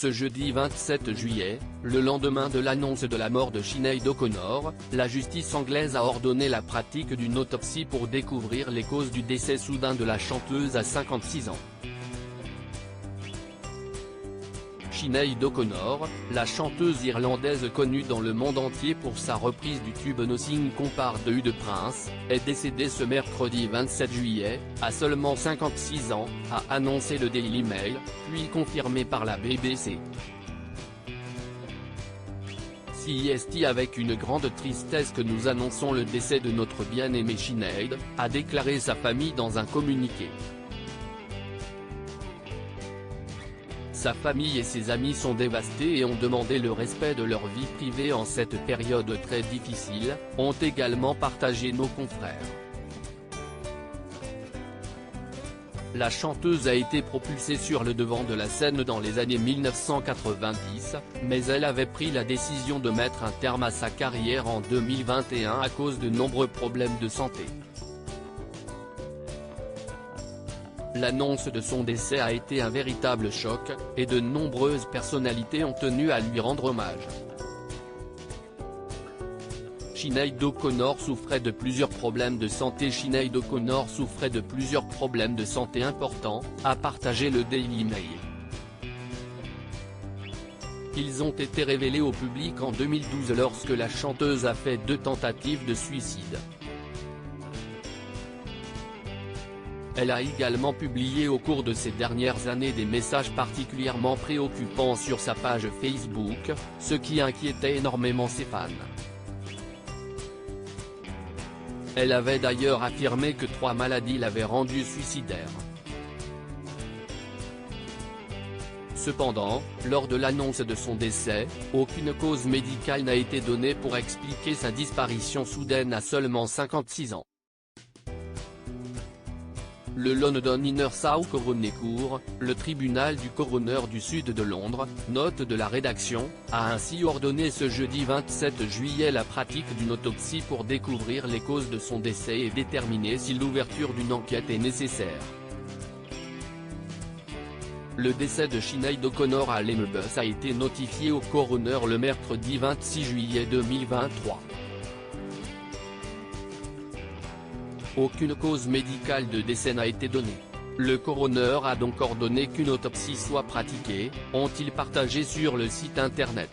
Ce jeudi 27 juillet, le lendemain de l'annonce de la mort de Sinéad O'Connor, la justice anglaise a ordonné la pratique d'une autopsie pour découvrir les causes du décès soudain de la chanteuse à 56 ans. Sinéad O'Connor, la chanteuse irlandaise connue dans le monde entier pour sa reprise du tube Nothing Compares de Hugues de Prince, est décédée ce mercredi 27 juillet, à seulement 56 ans, a annoncé le Daily Mail, puis confirmé par la BBC. C'est avec une grande tristesse que nous annonçons le décès de notre bien-aimée Sinéad, a déclaré sa famille dans un communiqué. Sa famille et ses amis sont dévastés et ont demandé le respect de leur vie privée en cette période très difficile, ont également partagé nos confrères. La chanteuse a été propulsée sur le devant de la scène dans les années 1990, mais elle avait pris la décision de mettre un terme à sa carrière en 2021 à cause de nombreux problèmes de santé. L'annonce de son décès a été un véritable choc, et de nombreuses personnalités ont tenu à lui rendre hommage. Sinéad O'Connor souffrait de plusieurs problèmes de santé. Sinéad O'Connor souffrait de plusieurs problèmes de santé importants, a partagé le Daily Mail. Ils ont été révélés au public en 2012 lorsque la chanteuse a fait 2 tentatives de suicide. Elle a également publié au cours de ces dernières années des messages particulièrement préoccupants sur sa page Facebook, ce qui inquiétait énormément ses fans. Elle avait d'ailleurs affirmé que 3 maladies l'avaient rendue suicidaire. Cependant, lors de l'annonce de son décès, aucune cause médicale n'a été donnée pour expliquer sa disparition soudaine à seulement 56 ans. Le London Inner South Coroner Court, le tribunal du coroner du sud de Londres, note de la rédaction, a ainsi ordonné ce jeudi 27 juillet la pratique d'une autopsie pour découvrir les causes de son décès et déterminer si l'ouverture d'une enquête est nécessaire. Le décès de Sinéad O'Connor à Lemebus a été notifié au coroner le mercredi 26 juillet 2023. Aucune cause médicale de décès n'a été donnée. Le coroner a donc ordonné qu'une autopsie soit pratiquée, ont-ils partagé sur le site internet.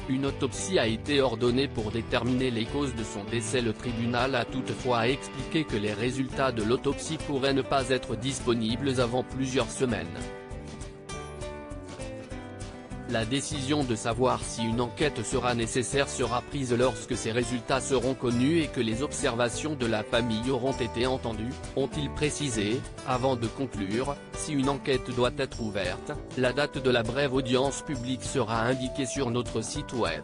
Une autopsie a été ordonnée pour déterminer les causes de son décès. Le tribunal a toutefois expliqué que les résultats de l'autopsie pourraient ne pas être disponibles avant plusieurs semaines. La décision de savoir si une enquête sera nécessaire sera prise lorsque ces résultats seront connus et que les observations de la famille auront été entendues, ont-ils précisé, avant de conclure, si une enquête doit être ouverte, la date de la brève audience publique sera indiquée sur notre site web.